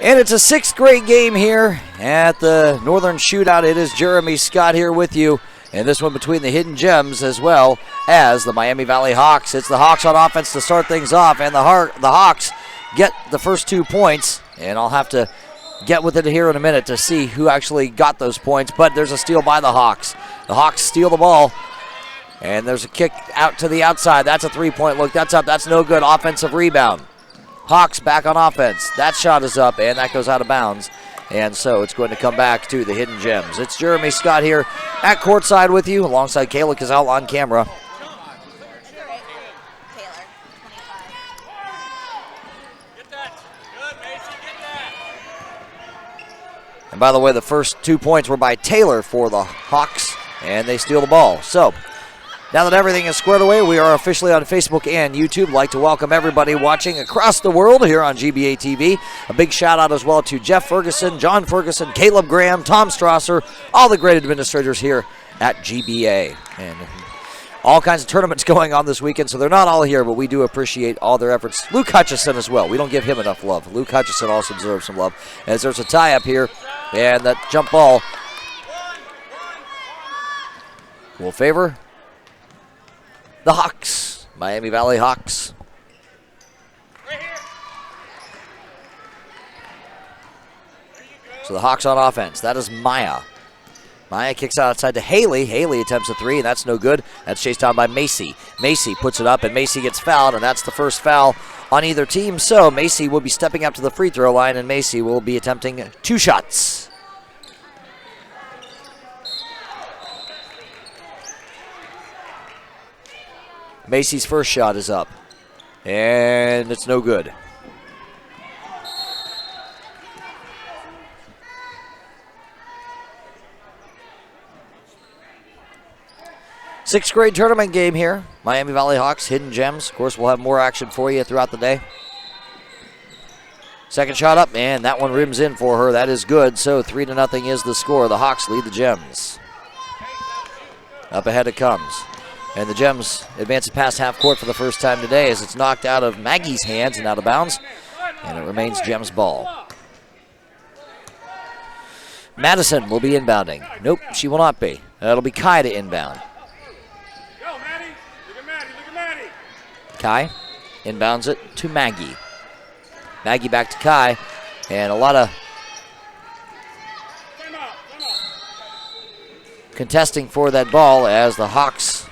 And it's a sixth grade game here at the Northern Shootout. It is Jeremy Scott here with you. And this one between the Hidden Gems as well as the Miami Valley Hawks. It's the Hawks on offense to start things off. And the Hawks get the first 2 points. And I'll have to get with it here in a minute to see who actually got those points. But there's a steal by the Hawks. The Hawks steal the ball. And there's a kick out to the outside. That's a three-point look. That's up. That's no good. Offensive rebound. Hawks back on offense. That shot is up, and that goes out of bounds. And so it's going to come back to the Hidden Gems. It's Jeremy Scott here at courtside with you, alongside Kayla Cazal on camera. And by the way, the first 2 points were by Taylor for the Hawks, and they steal the ball. So now that everything is squared away, we are officially on Facebook and YouTube. I'd like to welcome everybody watching across the world here on GBA TV. A big shout out as well to Jeff Ferguson, John Ferguson, Caleb Graham, Tom Strasser, all the great administrators here at GBA. And all kinds of tournaments going on this weekend, so they're not all here, but we do appreciate all their efforts. Luke Hutchison as well. We don't give him enough love. Luke Hutchison also deserves some love, as there's a tie up here, and that jump ball will favor the Hawks, Miami Valley Hawks. So the Hawks on offense. That is Maya. Maya kicks outside to Haley. Haley attempts a three, and that's no good. That's chased down by Macy. Macy puts it up, and Macy gets fouled, and that's the first foul on either team. So Macy will be stepping up to the free throw line, and Macy will be attempting 2 shots. Macy's first shot is up, and it's no good. Sixth grade tournament game here. Miami Valley Hawks, Hidden Gems. Of course, we'll have more action for you throughout the day. Second shot up, and that one rims in for her. That is good, so 3-0 is the score. The Hawks lead the Gems. Up ahead it comes. And the Gems advance it past half court for the first time today as it's knocked out of Maggie's hands and out of bounds. And it remains Gems ball. Madison will be inbounding. Nope, she will not be. That'll be Kai to inbound. Kai inbounds it to Maggie. Maggie back to Kai. And a lot of contesting for that ball as the Hawks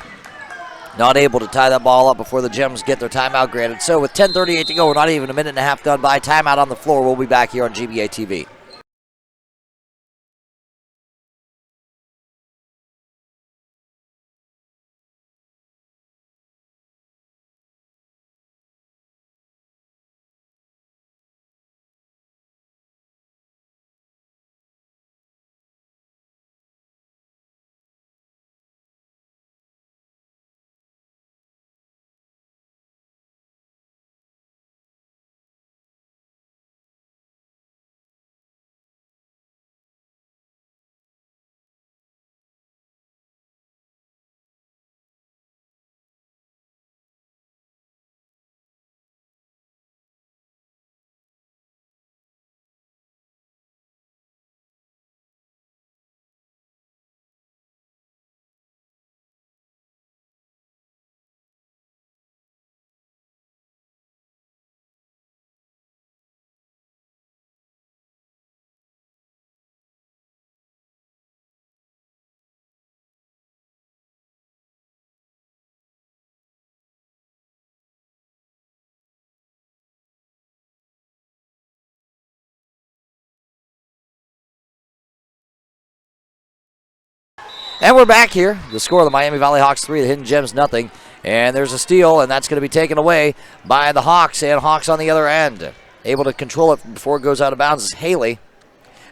not able to tie that ball up before the Gems get their timeout granted. So with 10:38 to go, we're not even a minute and a half gone by. Timeout on the floor. We'll be back here on GBA TV. And we're back here. The score of the Miami Valley Hawks 3, the Hidden Gems nothing. And there's a steal, and that's going to be taken away by the Hawks. And Hawks on the other end. Able to control it before it goes out of bounds is Haley.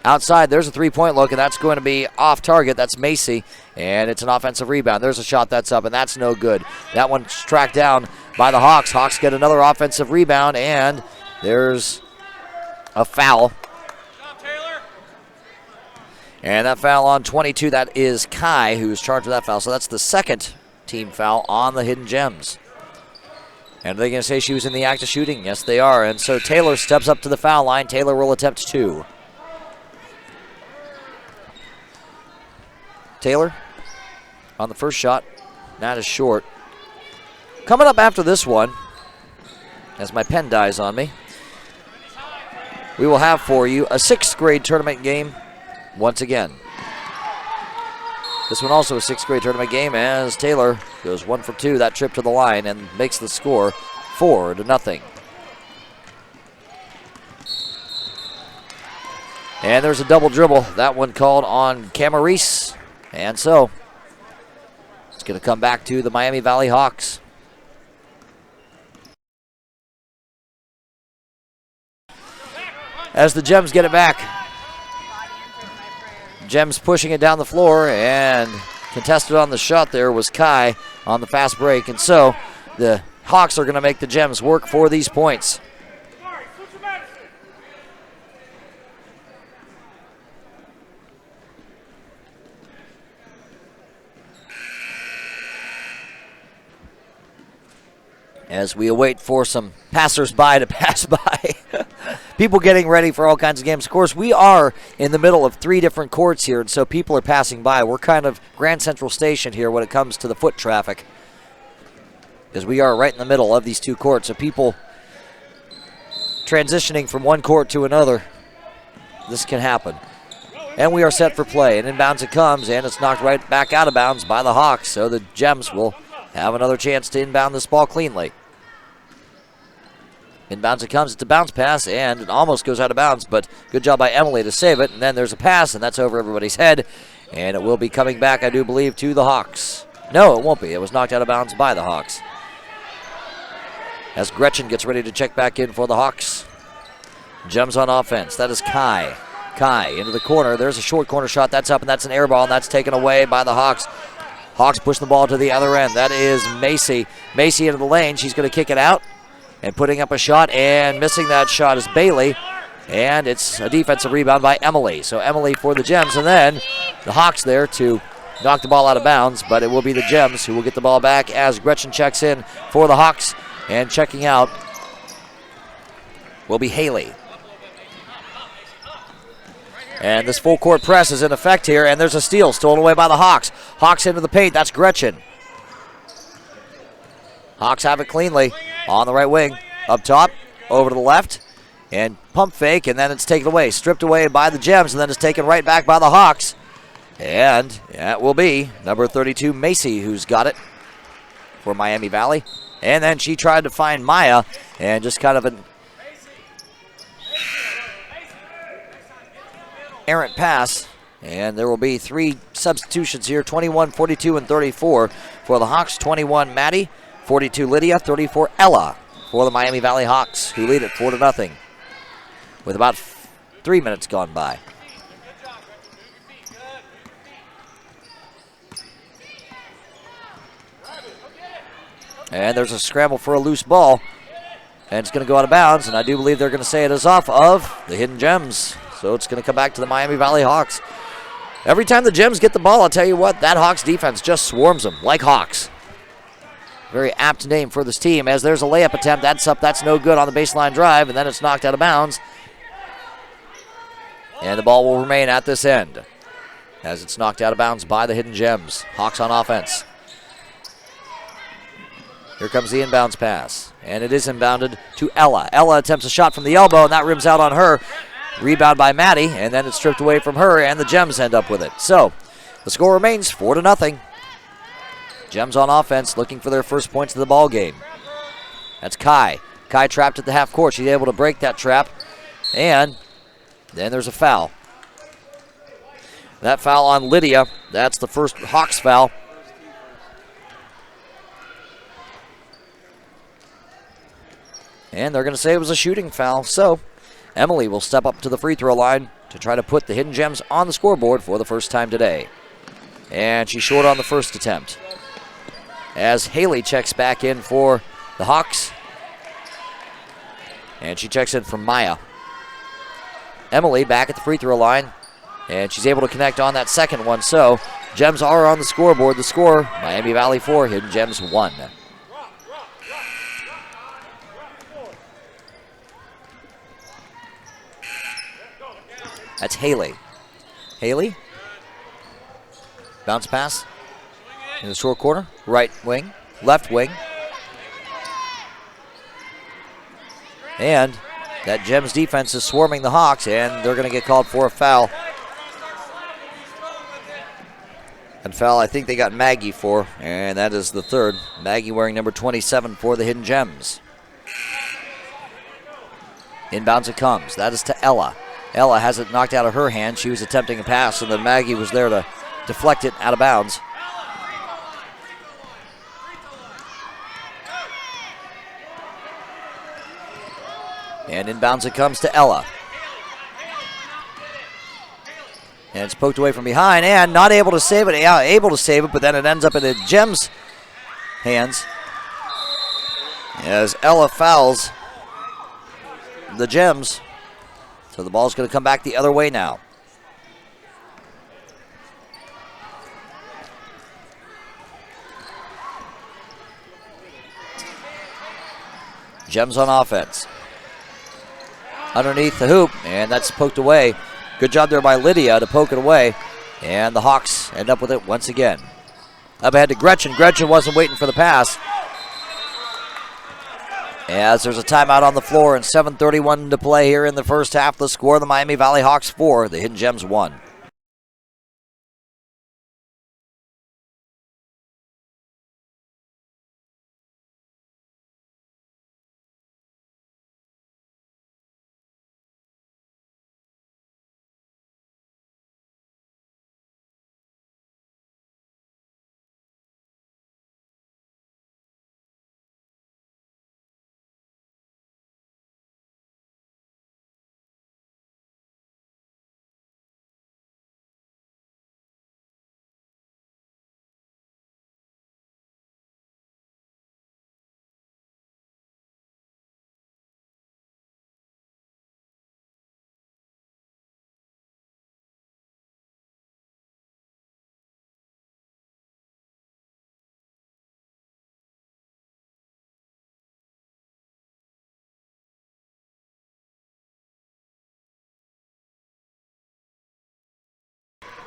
Outside, there's a three-point look, and that's going to be off target. That's Macy, and it's an offensive rebound. There's a shot that's up, and that's no good. That one's tracked down by the Hawks. Hawks get another offensive rebound, and there's a foul. And that foul on 22, that is Kai who's charged with that foul. So that's the second team foul on the Hidden Gems. And are they going to say she was in the act of shooting? Yes, they are. And so Taylor steps up to the foul line. Taylor will attempt 2. Taylor on the first shot. That is short. Coming up after this one, as my pen dies on me, we will have for you a 6th grade tournament game once again. This one also a 6th grade tournament game as Taylor goes 1 for 2 that trip to the line and makes the score 4-0. And there's a double dribble. That one called on Camarese. And so it's going to come back to the Miami Valley Hawks. As the Gems get it back. Gems pushing it down the floor, and contested on the shot there was Kai on the fast break. And so the Hawks are going to make the Gems work for these points. As we await for some passers-by to pass by. People getting ready for all kinds of games. Of course, we are in the middle of 3 different courts here, and so people are passing by. We're kind of Grand Central Station here when it comes to the foot traffic, because we are right in the middle of these 2 courts. So people transitioning from one court to another, this can happen. And we are set for play, and inbounds it comes, and it's knocked right back out of bounds by the Hawks, so the Gems will have another chance to inbound this ball cleanly. Inbounds it comes, it's a bounce pass, and it almost goes out of bounds, but good job by Emily to save it. And then there's a pass, and that's over everybody's head. And it will be coming back, I do believe, to the Hawks. No, it won't be. It was knocked out of bounds by the Hawks. As Gretchen gets ready to check back in for the Hawks. Gems on offense. That is Kai. Kai into the corner. There's a short corner shot. That's up, and that's an air ball, and that's taken away by the Hawks. Hawks push the ball to the other end. That is Macy. Macy into the lane. She's going to kick it out. And putting up a shot, and missing that shot is Bailey. And it's a defensive rebound by Emily. So Emily for the Gems, and then the Hawks there to knock the ball out of bounds, but it will be the Gems who will get the ball back as Gretchen checks in for the Hawks. And checking out will be Haley. And this full court press is in effect here, and there's a steal stolen away by the Hawks. Hawks into the paint, that's Gretchen. Hawks have it cleanly on the right wing. Up top, over to the left, and pump fake, and then it's taken away. Stripped away by the Gems, and then it's taken right back by the Hawks. And that will be number 32, Macy, who's got it for Miami Valley. And then she tried to find Maya, and just kind of an errant pass. And there will be 3 substitutions here, 21, 42, and 34 for the Hawks. 21, Maddie. 42, Lydia. 34, Ella for the Miami Valley Hawks, who lead it 4-0 with about 3 minutes gone by. And there's a scramble for a loose ball, and it's going to go out of bounds, and I do believe they're going to say it is off of the Hidden Gems. So it's going to come back to the Miami Valley Hawks. Every time the Gems get the ball, I'll tell you what, that Hawks defense just swarms them like hawks. Very apt name for this team, as there's a layup attempt. That's up, that's no good on the baseline drive, and then it's knocked out of bounds. And the ball will remain at this end as it's knocked out of bounds by the Hidden Gems. Hawks on offense. Here comes the inbounds pass, and it is inbounded to Ella. Ella attempts a shot from the elbow, and that rims out on her. Rebound by Maddie, and then it's stripped away from her, and the Gems end up with it. So the score remains 4-0. Gems on offense, looking for their first points of the ball game. That's Kai. Kai trapped at the half court. She's able to break that trap, and then there's a foul. That foul on Lydia. That's the first Hawks foul. And they're going to say it was a shooting foul. So Emily will step up to the free throw line to try to put the Hidden Gems on the scoreboard for the first time today. And she's short on the first attempt, as Haley checks back in for the Hawks. And she checks in for Maya. Emily back at the free throw line, and she's able to connect on that second one. So Gems are on the scoreboard. The score, Miami Valley 4, Hidden Gems 1. That's Haley. Haley. Bounce pass in the short corner. Right wing. Left wing. And that Gems defense is swarming the Hawks, and they're going to get called for a foul. And foul I think they got Maggie for, and that is the third. Maggie wearing number 27 for the Hidden Gems. Inbounds it comes. That is to Ella. Ella has it knocked out of her hand. She was attempting a pass, and then Maggie was there to deflect it out of bounds. And inbounds it comes to Ella. And it's poked away from behind and not able to save it. Yeah, able to save it, but then it ends up in the Gems' hands as Ella fouls the Gems. So the ball's going to come back the other way now. Gems on offense. Underneath the hoop, and that's poked away. Good job there by Lydia to poke it away. And the Hawks end up with it once again. Up ahead to Gretchen. Gretchen wasn't waiting for the pass. As there's a timeout on the floor and 7:31 to play here in the first half. The score, the Miami Valley Hawks 4, the Hidden Gems 1.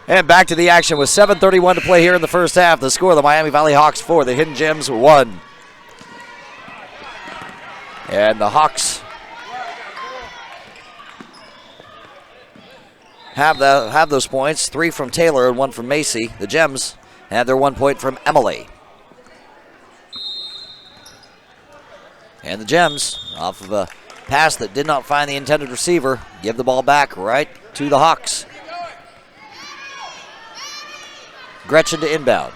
And back to the action with 7:31 to play here in the first half. The score, the Miami Valley Hawks 4, the Hidden Gems 1. And the Hawks have those points. 3 from Taylor and 1 from Macy. The Gems have their 1 point from Emily. And the Gems, off of a pass that did not find the intended receiver, give the ball back right to the Hawks. Gretchen to inbound.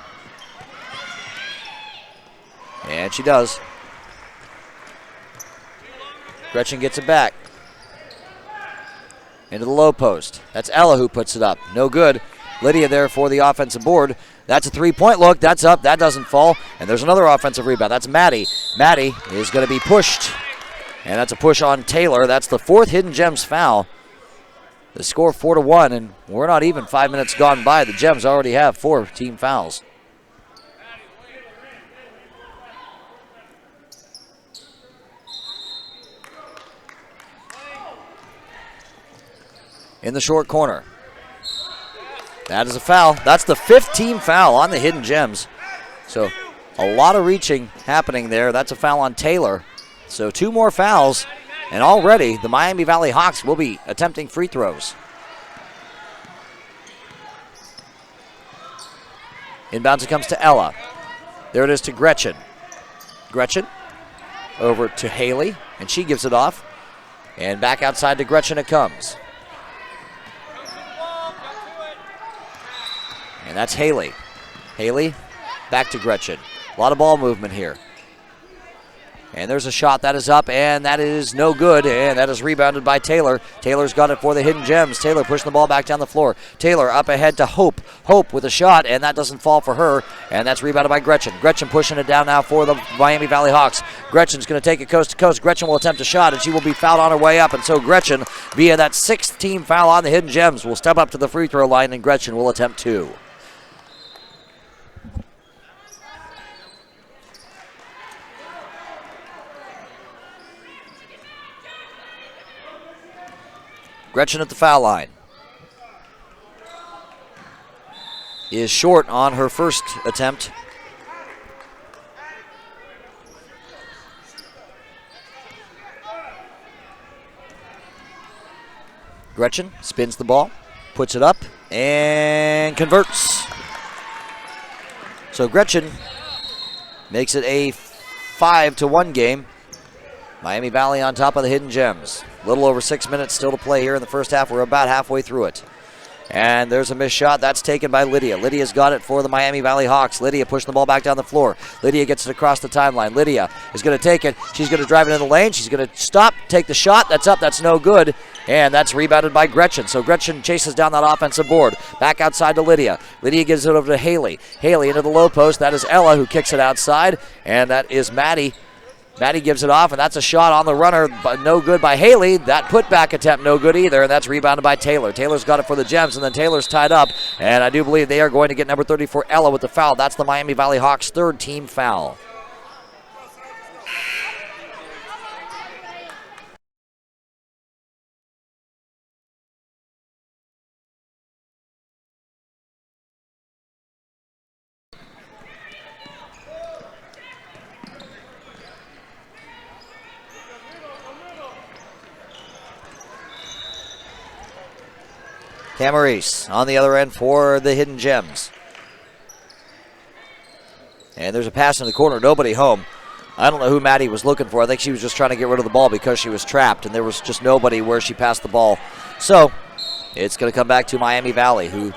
And she does. Gretchen gets it back. Into the low post. That's Ella who puts it up. No good. Lydia there for the offensive board. That's a three-point look. That's up. That doesn't fall. And there's another offensive rebound. That's Maddie. Maddie is going to be pushed. And that's a push on Taylor. That's the 4th Hidden Gems foul. The score 4-1, and we're not even 5 minutes gone by. The Gems already have 4 team fouls. In the short corner. That is a foul. That's the 5th team foul on the Hidden Gems. So a lot of reaching happening there. That's a foul on Taylor. So 2 more fouls. And already, the Miami Valley Hawks will be attempting free throws. Inbounds it comes to Ella. There it is to Gretchen. Gretchen over to Haley, and she gives it off. And back outside to Gretchen it comes. And that's Haley. Haley back to Gretchen. A lot of ball movement here. And there's a shot that is up, and that is no good, and that is rebounded by Taylor. Taylor's got it for the Hidden Gems. Taylor pushing the ball back down the floor. Taylor up ahead to Hope. Hope with a shot, and that doesn't fall for her, and that's rebounded by Gretchen. Gretchen pushing it down now for the Miami Valley Hawks. Gretchen's going to take it coast to coast. Gretchen will attempt a shot, and she will be fouled on her way up, and so Gretchen, via that 6th team foul on the Hidden Gems, will step up to the free throw line, and Gretchen will attempt 2. Gretchen at the foul line. is short on her first attempt. Gretchen spins the ball, puts it up, and converts. So Gretchen makes it a 5-1 game. Miami Valley on top of the Hidden Gems. A little over 6 minutes still to play here in the first half. We're about halfway through it. And there's a missed shot. That's taken by Lydia. Lydia's got it for the Miami Valley Hawks. Lydia pushing the ball back down the floor. Lydia gets it across the timeline. Lydia is going to take it. She's going to drive it in the lane. She's going to stop, take the shot. That's up. That's no good. And that's rebounded by Gretchen. So Gretchen chases down that offensive board. Back outside to Lydia. Lydia gives it over to Haley. Haley into the low post. That is Ella who kicks it outside. And that is Maddie. Maddie gives it off, and that's a shot on the runner, but no good by Haley. That putback attempt no good either, and that's rebounded by Taylor. Taylor's got it for the Gems, and then Taylor's tied up, and I do believe they are going to get number 34, Ella, with the foul. That's the Miami Valley Hawks' third team foul. Camarese on the other end for the Hidden Gems. And there's a pass in the corner, nobody home. I don't know who Maddie was looking for. I think she was just trying to get rid of the ball because she was trapped, and there was just nobody where she passed the ball. So it's going to come back to Miami Valley, who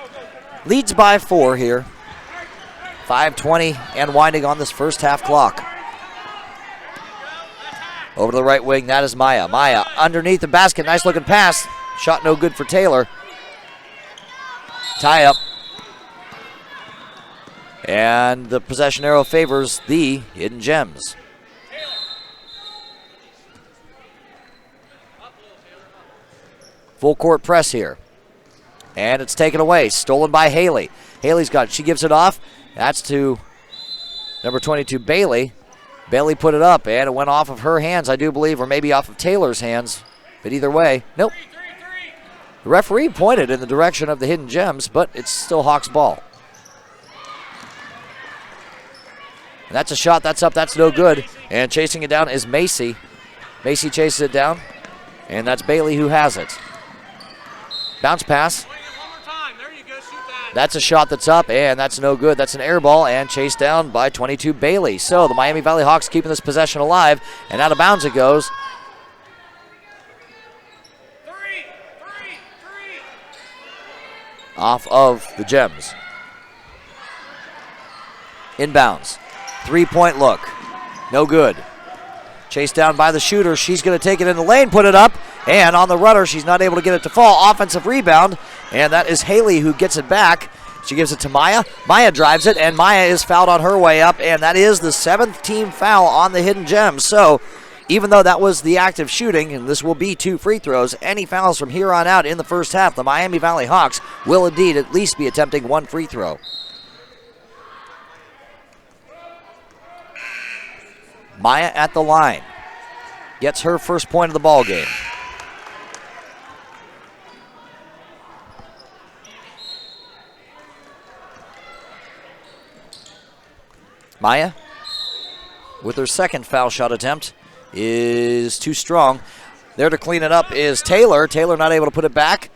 leads by 4 here. 5:20 and winding on this first half clock. Over to the right wing, that is Maya. Maya underneath the basket, nice looking pass. Shot no good for Taylor. Tie up. And the possession arrow favors the Hidden Gems. Full court press here. And it's taken away. Stolen by Haley. Haley's got it. She gives it off. That's to number 22, Bailey. Bailey put it up, and it went off of her hands, I do believe, or maybe off of Taylor's hands. But either way, nope. The referee pointed in the direction of the Hidden Gems, but it's still Hawks ball. And that's a shot. That's up. That's no good. And chasing it down is Macy. Macy chases it down, and that's Bailey who has it. Bounce pass. That's a shot that's up, and that's no good. That's an air ball, and chased down by 22 Bailey. So the Miami Valley Hawks keeping this possession alive, and out of bounds it goes. Off of the Gems. Inbounds. 3-point look. No good. Chased down by the shooter. She's going to take it in the lane, put it up, and on the runner, she's not able to get it to fall. Offensive rebound, and that is Haley who gets it back. She gives it to Maya. Maya drives it, and Maya is fouled on her way up, and that is the 7th team foul on the Hidden Gems. So even though that was the active shooting, and this will be 2 free throws, any fouls from here on out in the first half, the Miami Valley Hawks will indeed at least be attempting 1 free throw. Maya at the line. Gets her first point of the ball game. Maya, with her second foul shot attempt, is too strong. There to clean it up is Taylor. Taylor not able to put it back.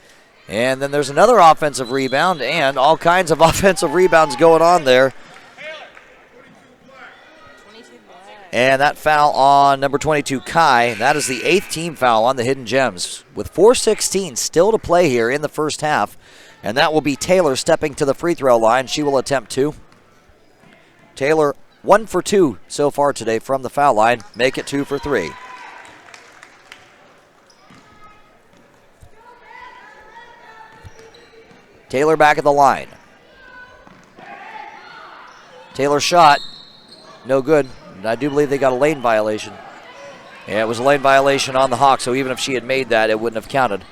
And then there's another offensive rebound, and all kinds of offensive rebounds going on there. And that foul on number 22, Kai. That is the 8th team foul on the Hidden Gems. With 4:16 still to play here in the first half. And that will be Taylor stepping to the free throw line. She will attempt 2. Taylor 1 for 2 so far today from the foul line. Make it 2 for 3. Taylor back at the line. Taylor shot. No good. I do believe they got a lane violation. Yeah, it was a lane violation on the Hawks, so even if she had made that, it wouldn't have counted.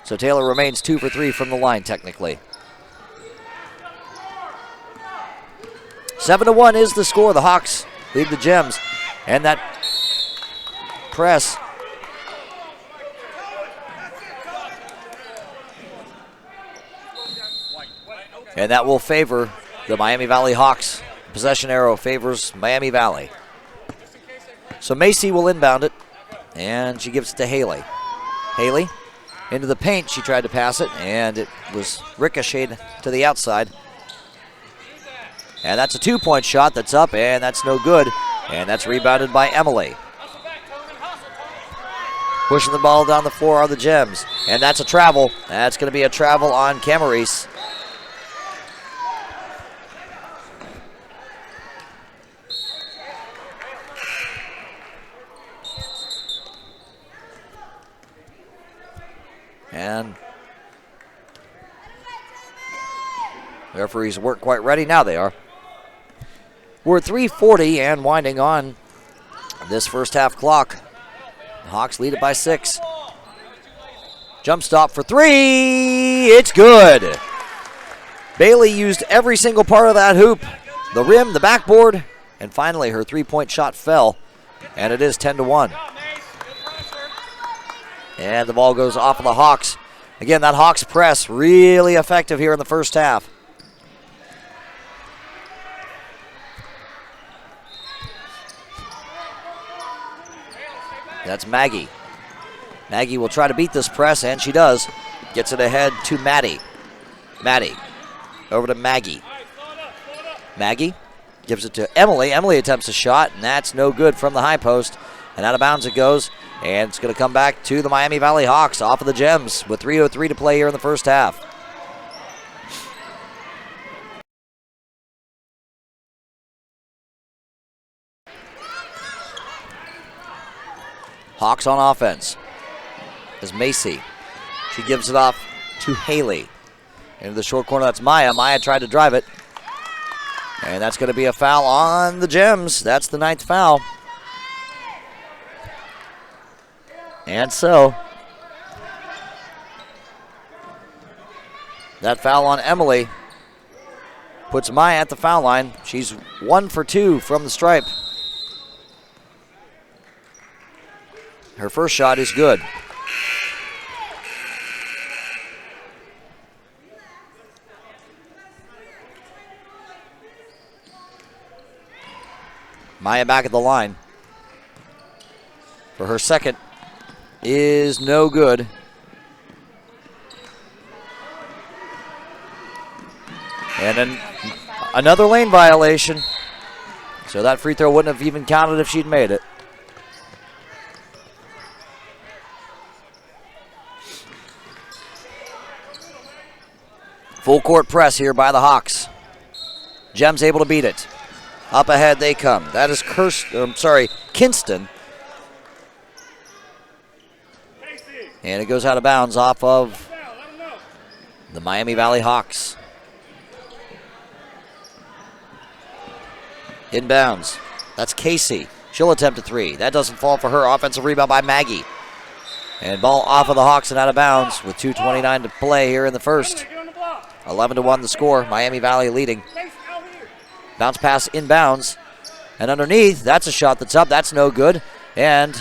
So Taylor remains 2 for 3 from the line, technically. 7-1 is the score. The Hawks lead the Gems. And that press. and that will favor the Miami Valley Hawks. Possession arrow favors Miami Valley. So Macy will inbound it, and she gives it to Haley. Haley into the paint. She tried to pass it, and it was ricocheted to the outside. And that's a two-point shot that's up, and that's no good. And that's rebounded by Emily. Pushing the ball down the floor are the Gems. And that's a travel. That's going to be a travel on Camarise. And the referees weren't quite ready. Now they are. We're at 3:40 and winding on this first half clock. The Hawks lead it by 6. Jump stop for 3. It's good. Bailey used every single part of that hoop. The rim, the backboard, and finally her three-point shot fell. And it is 10-1. And the ball goes off of the Hawks. Again, that Hawks press really effective here in the first half. That's Maggie. Maggie will try to beat this press, and she does. Gets it ahead to Maddie. Maddie over to Maggie. Maggie gives it to Emily. Emily attempts a shot, and that's no good from the high post. And out of bounds it goes. And it's going to come back to the Miami Valley Hawks off of the Gems with 3:03 to play here in the first half. Hawks on offense is Macy. She gives it off to Haley. Into the short corner, that's Maya. Maya tried to drive it. And that's going to be a foul on the Gems. That's the 9th foul. And so, that foul on Emily puts Maya at the foul line. She's 1 for 2 from the stripe. Her first shot is good. Maya back at the line. For her second is no good. And then another lane violation. So that free throw wouldn't have even counted if she'd made it. Full court press here by the Hawks. Gems able to beat it. Up ahead they come. That is Kinston. And it goes out of bounds off of the Miami Valley Hawks. Inbounds. That's Casey. She'll attempt a 3. That doesn't fall for her. Offensive rebound by Maggie. And ball off of the Hawks and out of bounds with 2:29 to play here in the first. 11-1 the score. Miami Valley leading. Bounce pass inbounds. And underneath, that's a shot that's up. That's no good. And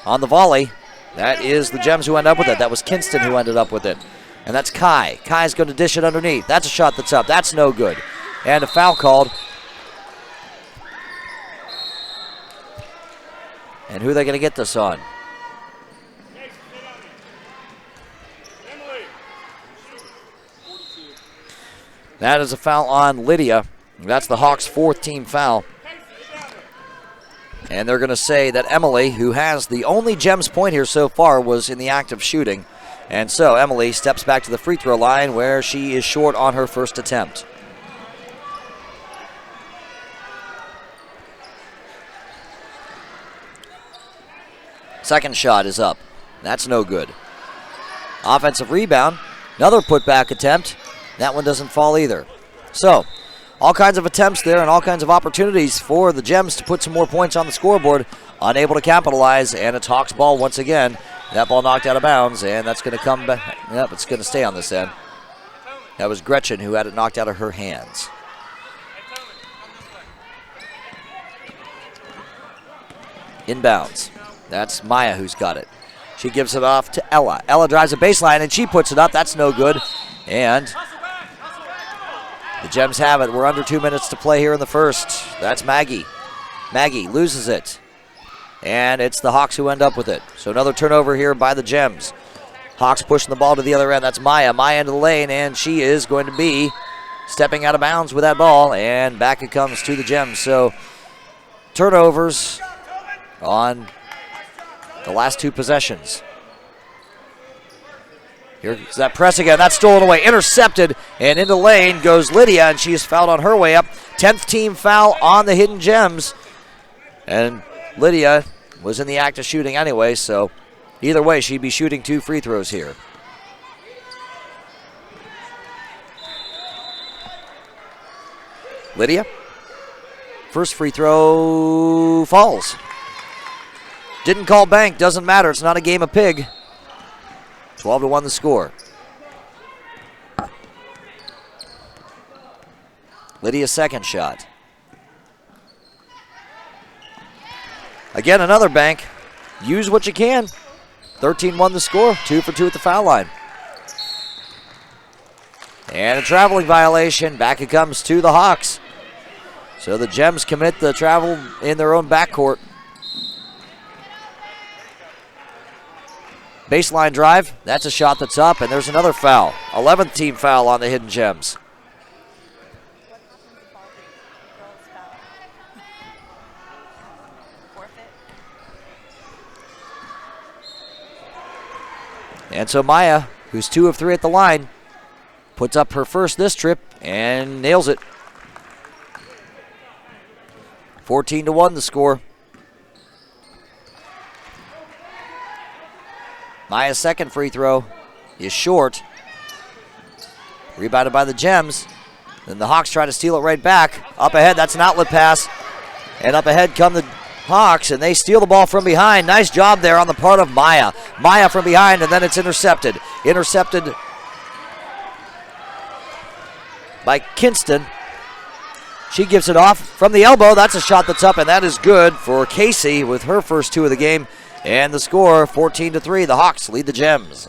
on the volley, that is the Gems who end up with it. That was Kinston who ended up with it. And that's Kai. Kai's going to dish it underneath. That's a shot that's up. That's no good. And a foul called. And who are they going to get this on? That is a foul on Lydia. That's the Hawks' 4th team foul. And they're going to say that Emily, who has the only Gems point here so far, was in the act of shooting. And so Emily steps back to the free throw line where she is short on her first attempt. Second shot is up. That's no good. Offensive rebound. Another putback attempt. That one doesn't fall either. So, all kinds of attempts there and all kinds of opportunities for the Gems to put some more points on the scoreboard. Unable to capitalize, and it's Hawks ball once again. That ball knocked out of bounds, and that's going to come back. Yep, it's going to stay on this end. That was Gretchen who had it knocked out of her hands. Inbounds. That's Maya who's got it. She gives it off to Ella. Ella drives a baseline, and she puts it up. That's no good. And Gems have it. We're under 2 minutes to play here in the first. That's Maggie. Maggie loses it. And it's the Hawks who end up with it. So another turnover here by the Gems. Hawks pushing the ball to the other end. That's Maya. Maya into the lane, and she is going to be stepping out of bounds with that ball, and back it comes to the Gems. So turnovers on the last two possessions. Here's that press again. That's stolen away. Intercepted, and into the lane goes Lydia, and she is fouled on her way up. 10th team foul on the Hidden Gems. And Lydia was in the act of shooting anyway, so either way, she'd be shooting 2 free throws here. Lydia, first free throw falls. Didn't call bank, doesn't matter. It's not a game of pig. 12-1 the score. Lydia's second shot. Again, another bank. Use what you can. 13-1 the score. 2 for 2 at the foul line. And a traveling violation. Back it comes to the Hawks. So the Gems commit the travel in their own backcourt. Baseline drive. That's a shot that's up, and there's another foul. 11th team foul on the Hidden Gems. And so Maya, who's 2 of 3 at the line, puts up her first this trip and nails it. 14-1 the score. Maya's second free throw is short. Rebounded by the Gems. Then the Hawks try to steal it right back. Up ahead, that's an outlet pass. And up ahead come the Hawks, and they steal the ball from behind. Nice job there on the part of Maya. Maya from behind, and then it's intercepted. Intercepted by Kinston. She gives it off from the elbow. That's a shot that's up, and that is good for Casey with her first 2 of the game. And the score, 14-3. The Hawks lead the Gems.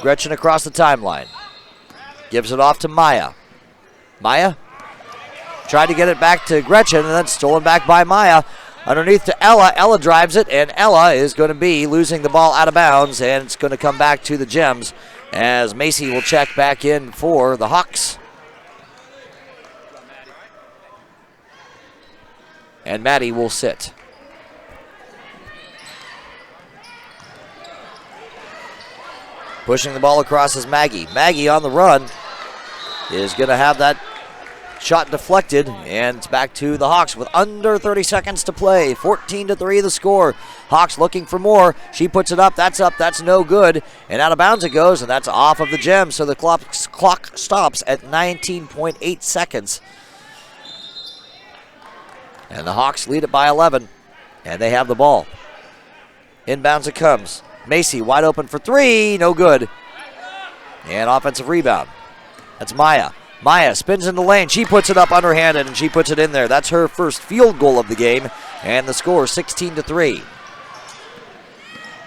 Gretchen across the timeline. Gives it off to Maya. Maya tried to get it back to Gretchen, and then stolen back by Maya. Underneath to Ella. Ella drives it, and Ella is going to be losing the ball out of bounds, and it's going to come back to the Gems as Macy will check back in for the Hawks. And Maddie will sit. Pushing the ball across is Maggie. Maggie on the run is going to have that shot deflected, and it's back to the Hawks with under 30 seconds to play. 14-3 the score. Hawks looking for more. She puts it up. That's no good. And out of bounds it goes, and that's off of the Gems. So the clock stops at 19.8 seconds. And the Hawks lead it by 11, and they have the ball. Inbounds it comes. Macy wide open for 3, no good. And offensive rebound. That's Maya. Maya spins in the lane. She puts it up underhanded, and she puts it in there. That's her first field goal of the game, and the score 16-3.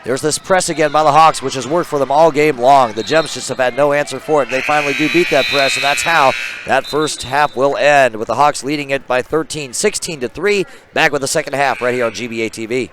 There's this press again by the Hawks, which has worked for them all game long. The Gems just have had no answer for it. They finally do beat that press, and that's how that first half will end, with the Hawks leading it by 13, 16-3. Back with the second half right here on GBA TV.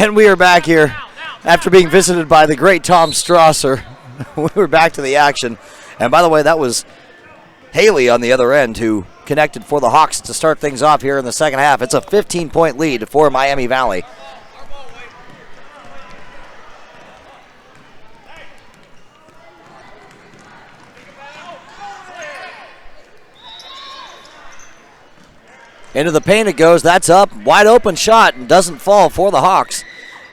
And we are back here after being visited by the great Tom Strasser. We're back to the action. And by the way, that was Haley on the other end who connected for the Hawks to start things off here in the second half. It's a 15-point lead for Miami Valley. Into the paint it goes. That's up. Wide open shot and doesn't fall for the Hawks.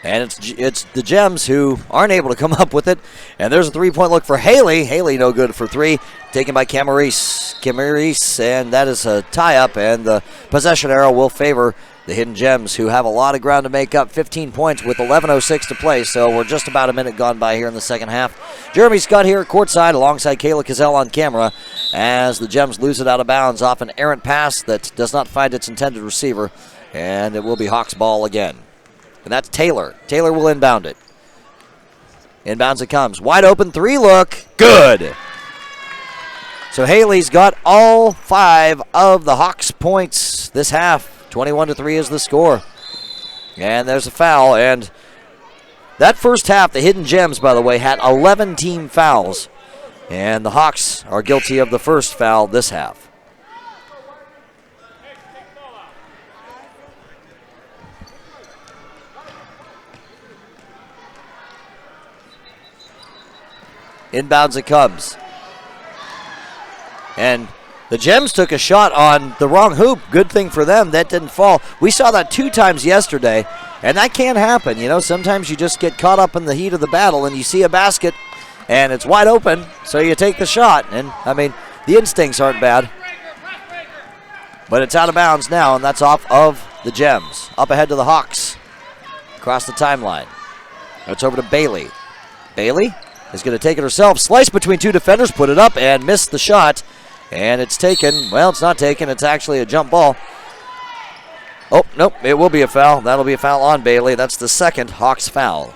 And it's the Gems who aren't able to come up with it. And there's a three-point look for Haley. Haley no good for three. Taken by Camarese. And that is a tie-up. And the possession arrow will favor the Hidden Gems, who have a lot of ground to make up. 15 points with 11:06 to play. So we're just about a minute gone by here in the second half. Jeremy Scott here courtside alongside Kayla Cazell on camera as the Gems lose it out of bounds off an errant pass that does not find its intended receiver. And it will be Hawks ball again. And that's Taylor. Taylor will inbound it. Inbounds it comes. Wide open three look. Good. So Haley's got all 5 of the Hawks' points this half. 21-3 is the score. And there's a foul. And that first half, the Hidden Gems, by the way, had 11 team fouls. And the Hawks are guilty of the first foul this half. Inbounds it comes. And the Gems took a shot on the wrong hoop. Good thing for them. That didn't fall. We saw that 2 times yesterday, and that can happen. You know, sometimes you just get caught up in the heat of the battle, and you see a basket, and it's wide open, so you take the shot. And, I mean, the instincts aren't bad. But it's out of bounds now, and that's off of the Gems. Up ahead to the Hawks. Across the timeline. It's over to Bailey. Bailey is going to take it herself. Slice between 2 defenders, put it up, and missed the shot. And it's taken. Well, it's not taken. It's actually a jump ball. Oh, nope, it will be a foul. That'll be a foul on Bailey. That's the second Hawks foul.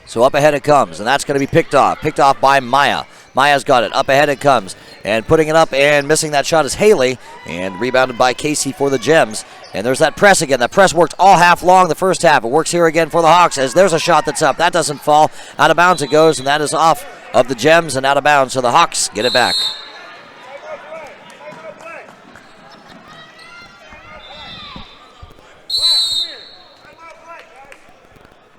So up ahead it comes, and that's going to be picked off. Picked off by Maya. Maya's got it. Up ahead it comes. And putting it up and missing that shot is Haley. And rebounded by Casey for the Gems. And there's that press again. That press worked all half long the first half. It works here again for the Hawks as there's a shot that's up. That doesn't fall. Out of bounds it goes, and that is off of the Gems and out of bounds. So the Hawks get it back.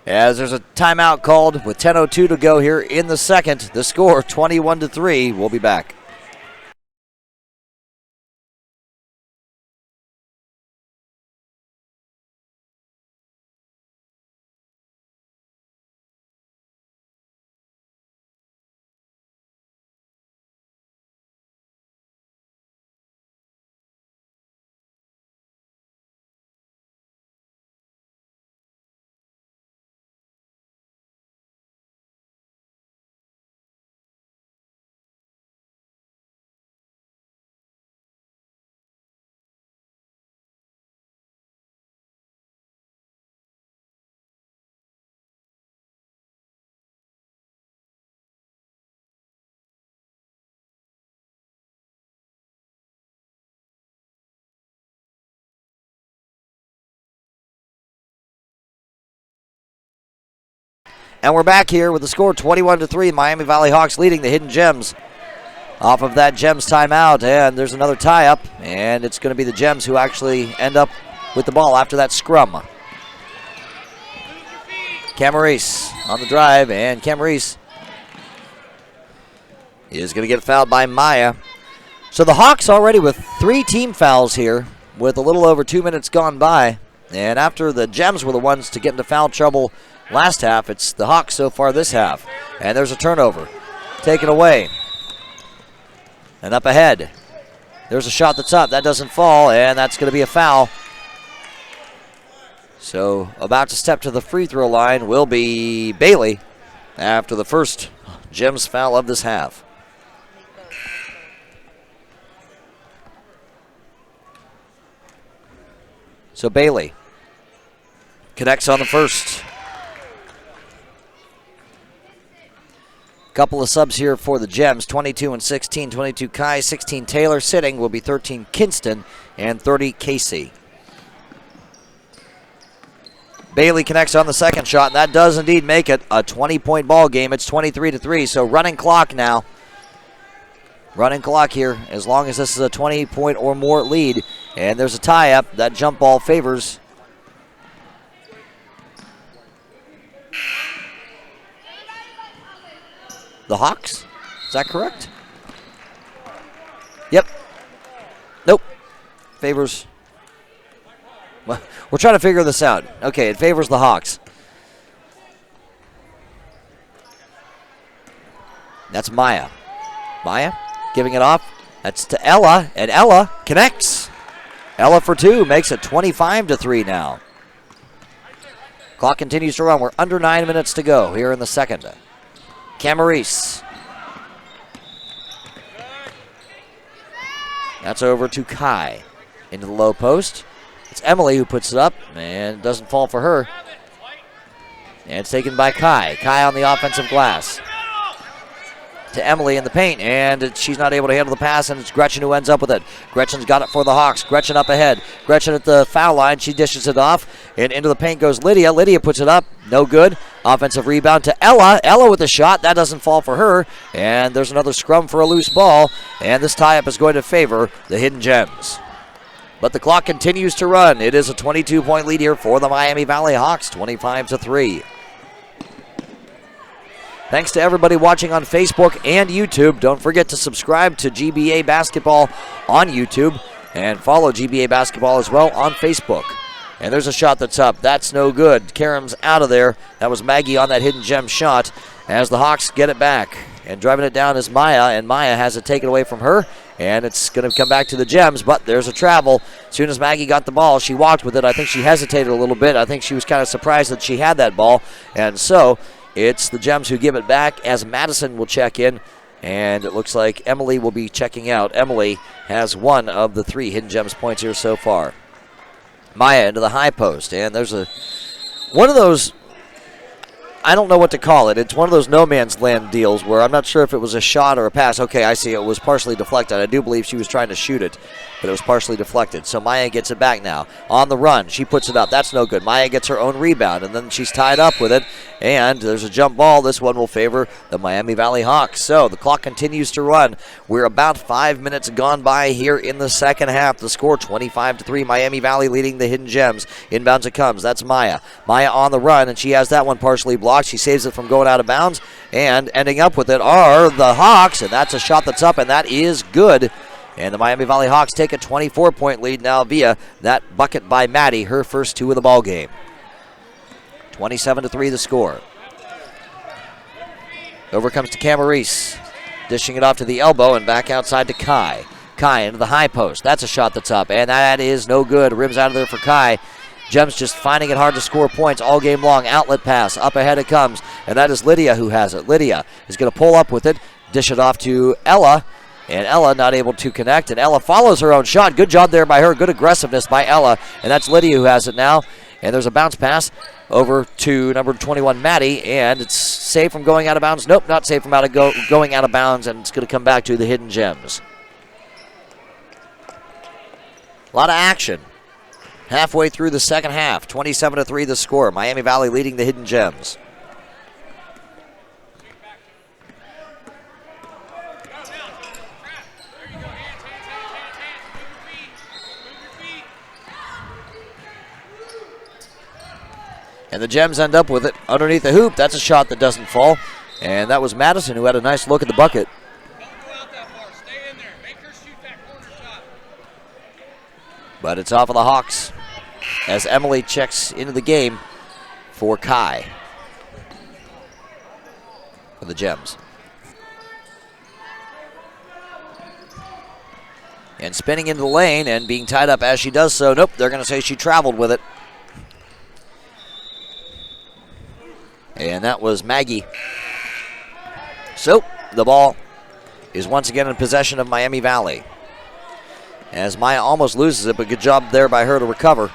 As there's a timeout called with 10:02 to go here in the second. The score 21-3. We'll be back. And we're back here with the score 21-3. Miami Valley Hawks leading the Hidden Gems off of that Gems timeout. And there's another tie-up, and it's going to be the Gems who actually end up with the ball after that scrum. Camarese on the drive, and Camarese is going to get fouled by Maya. So the Hawks already with 3 team fouls here with a little over 2 minutes gone by. And after the Gems were the ones to get into foul trouble last half, it's the Hawks so far this half. And there's a turnover. Taken away. And up ahead. There's a shot that's up. That doesn't fall, and that's going to be a foul. So about to step to the free throw line will be Bailey after the first Gems foul of this half. So Bailey connects on the first. Couple of subs here for the Gems, 22 and 16. 22 Kai, 16 Taylor. Sitting will be 13 Kinston and 30 Casey. Bailey connects on the second shot, and that does indeed make it a 20-point ball game. It's 23-3, so running clock now. Running clock here, as long as this is a 20-point or more lead. And there's a tie-up. That jump ball favors the Hawks. Is that correct? Yep. Nope. Favors. Well, we're trying to figure this out. Okay, it favors the Hawks. That's Maya. Maya giving it off. That's to Ella, and Ella connects. Ella for two, makes it 25-3 now. Clock continues to run. We're under 9 minutes to go here in the second. Camarese. That's over to Kai. Into the low post. It's Emily who puts it up, and it doesn't fall for her. And it's taken by Kai. Kai on the offensive glass. To Emily in the paint, and she's not able to handle the pass, and it's Gretchen who ends up with it. Gretchen's got it for the Hawks. Gretchen up ahead. Gretchen at the foul line. She dishes it off, and into the paint goes Lydia. Lydia puts it up. No good. Offensive rebound to Ella. Ella with a shot. That doesn't fall for her, and there's another scrum for a loose ball, and this tie-up is going to favor the Hidden Gems. But the clock continues to run. It is a 22-point lead here for the Miami Valley Hawks, 25-3. Thanks to everybody watching on Facebook and YouTube. Don't forget to subscribe to GBA Basketball on YouTube and follow GBA Basketball as well on Facebook. And there's a shot that's up. That's no good. Karam's out of there. That was Maggie on that Hidden Gem shot as the Hawks get it back. And driving it down is Maya, and Maya has it taken away from her. And it's going to come back to the Gems, but there's a travel. As soon as Maggie got the ball, she walked with it. I think she hesitated a little bit. I think she was kind of surprised that she had that ball. And so it's the Gems who give it back as Madison will check in. And it looks like Emily will be checking out. Emily has one of the 3 Hidden Gems points here so far. Maya into the high post. And there's one of those, I don't know what to call it. It's one of those no man's land deals where I'm not sure if it was a shot or a pass. Okay, I see. It was partially deflected. I do believe she was trying to shoot it, but it was partially deflected. So Maya gets it back now. On the run, she puts it up. That's no good. Maya gets her own rebound, and then she's tied up with it. And there's a jump ball. This one will favor the Miami Valley Hawks. So the clock continues to run. We're about 5 minutes gone by here in the second half. The score 25-3. Miami Valley leading the Hidden Gems. Inbounds it comes. That's Maya. Maya on the run, and she has that one partially blocked. She saves it from going out of bounds, and ending up with it are the Hawks, and that's a shot that's up, and that is good. And the Miami Valley Hawks take a 24-point lead now via that bucket by Maddie, her first 2 of the ball game. 27-3 the score. Over comes to Camarese, dishing it off to the elbow and back outside to Kai. Kai into the high post. That's a shot that's up, and that is no good. Rims out of there for Kai. Gems just finding it hard to score points all game long. Outlet pass. Up ahead it comes, and that is Lydia who has it. Lydia is going to pull up with it, dish it off to Ella, and Ella not able to connect, and Ella follows her own shot. Good job there by her. Good aggressiveness by Ella, and that's Lydia who has it now. And there's a bounce pass over to number 21, Maddie, and it's safe from going out of bounds. Nope, not safe from going out of bounds, and it's going to come back to the Hidden Gems. A lot of action. Halfway through the second half, 27-3 the score. Miami Valley leading the Hidden Gems. And the Gems end up with it underneath the hoop. That's a shot that doesn't fall. And that was Madison who had a nice look at the bucket. But it's off of the Hawks as Emily checks into the game for Kai for the Gems. And spinning into the lane and being tied up as she does so. Nope, they're going to say she traveled with it. And that was Maggie. So the ball is once again in possession of Miami Valley. As Maya almost loses it, but good job there by her to recover.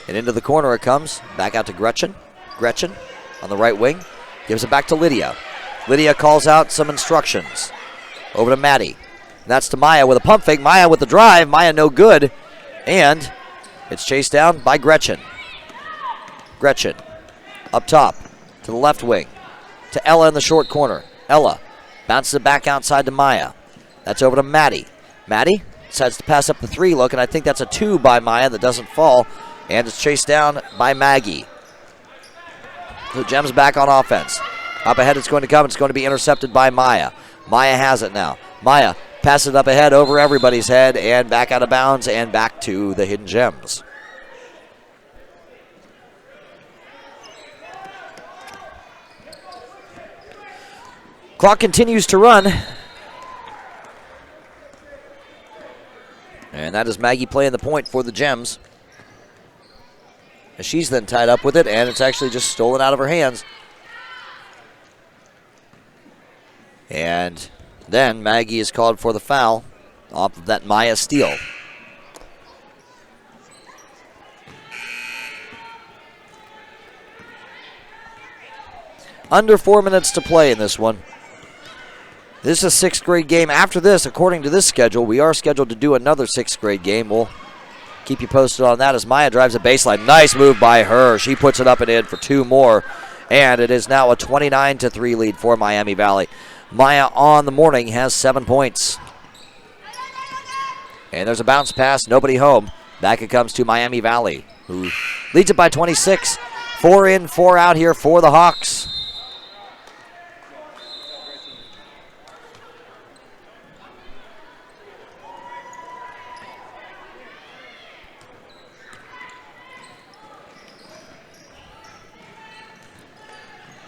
And into the corner it comes. Back out to Gretchen. Gretchen on the right wing. Gives it back to Lydia. Lydia calls out some instructions. Over to Maddie. That's to Maya with a pump fake. Maya with the drive. Maya no good. And it's chased down by Gretchen. Gretchen up top to the left wing. To Ella in the short corner. Ella bounces it back outside to Maya. That's over to Maddie. Maddie decides to pass up the 3 look, and I think that's a 2 by Maya that doesn't fall. And it's chased down by Maggie. The Gems back on offense. Up ahead it's going to come. It's going to be intercepted by Maya. Maya has it now. Maya passes it up ahead over everybody's head and back out of bounds and back to the Hidden Gems. Clock continues to run. And that is Maggie playing the point for the Gems. She's then tied up with it, and it's actually just stolen out of her hands. And then Maggie is called for the foul off of that Maya steal. Under 4 minutes to play in this one. This is a 6th grade game. After this, according to this schedule, we are scheduled to do another 6th grade game. We'll keep you posted on that as Maya drives a baseline. Nice move by her. She puts it up and in for 2 more. And it is now a 29-3 lead for Miami Valley. Maya on the morning has 7 points. And there's a bounce pass, nobody home. Back it comes to Miami Valley, who leads it by 26. 4 in, 4 out here for the Hawks.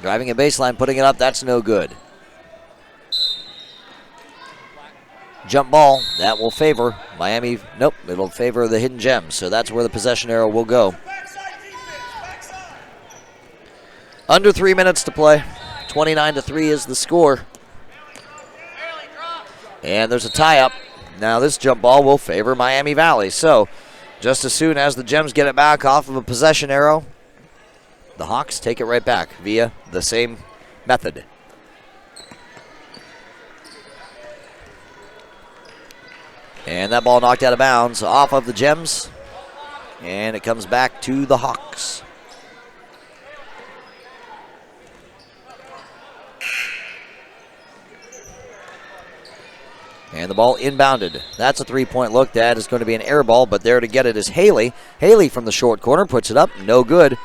Driving a baseline, putting it up, that's no good. Jump ball, that will favor Miami. Nope, it'll favor the Hidden Gems, so that's where the possession arrow will go. Under 3 minutes to play. 29-3 is the score. And there's a tie-up. Now this jump ball will favor Miami Valley. So just as soon as the Gems get it back off of a possession arrow, the Hawks take it right back via the same method. And that ball knocked out of bounds off of the Gems. And it comes back to the Hawks. And the ball inbounded. That's a 3-point look. That is going to be an air ball, but there to get it is Haley. Haley from the short corner puts it up. No good.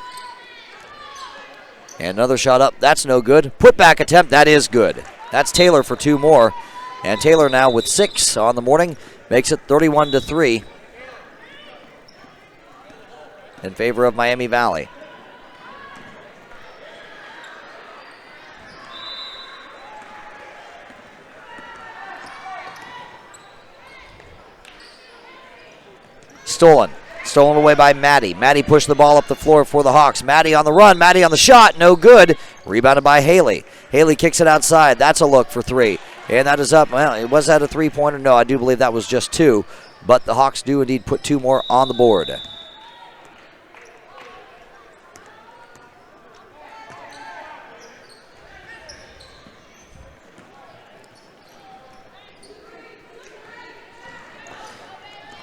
And another shot up. That's no good. Putback attempt. That is good. That's Taylor for 2 more. And Taylor now with 6 on the morning makes it 31-3 in favor of Miami Valley. Stolen away by Maddie. Maddie pushed the ball up the floor for the Hawks. Maddie on the run. Maddie on the shot. No good. Rebounded by Haley. Haley kicks it outside. That's a look for 3. And that is up. Well, was that a 3-pointer? No, I do believe that was just 2. But the Hawks do indeed put 2 more on the board.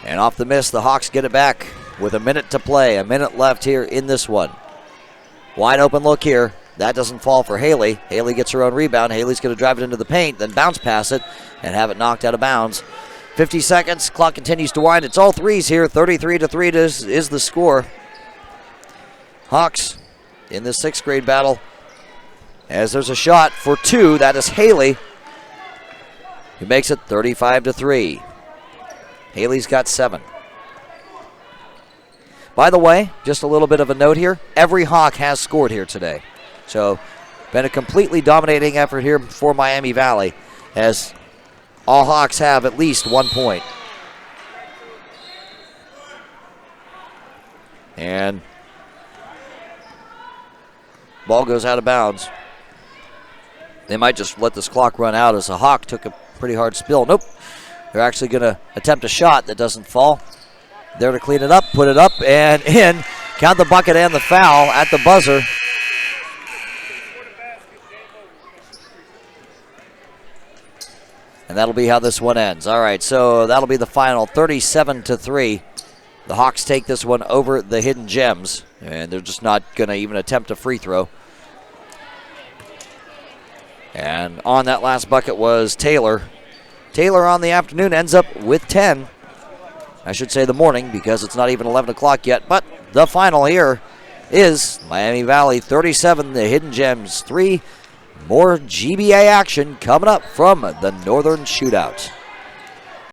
And off the miss, the Hawks get it back with a minute to play. A minute left here in this one. Wide open look here. That doesn't fall for Haley. Haley gets her own rebound. Haley's going to drive it into the paint, then bounce pass it and have it knocked out of bounds. 50 seconds. Clock continues to wind. It's all threes here. 33-3 is the score. Hawks in this 6th grade battle. As there's a shot for 2. That is Haley, who makes it 35-3. Haley's got 7. By the way, just a little bit of a note here. Every Hawk has scored here today. So, been a completely dominating effort here for Miami Valley, as all Hawks have at least 1 point. And ball goes out of bounds. They might just let this clock run out as a Hawk took a pretty hard spill. Nope. They're actually going to attempt a shot that doesn't fall. There to clean it up, put it up, and in. Count the bucket and the foul at the buzzer. And that'll be how this one ends. All right, so that'll be the final, 37-3. The Hawks take this one over the Hidden Gems, and they're just not going to even attempt a free throw. And on that last bucket was Taylor. Taylor on the afternoon ends up with 10. I should say the morning because it's not even 11 o'clock yet, but the final here is Miami Valley 37, the Hidden Gems 3. More GBA action coming up from the Northern Shootout.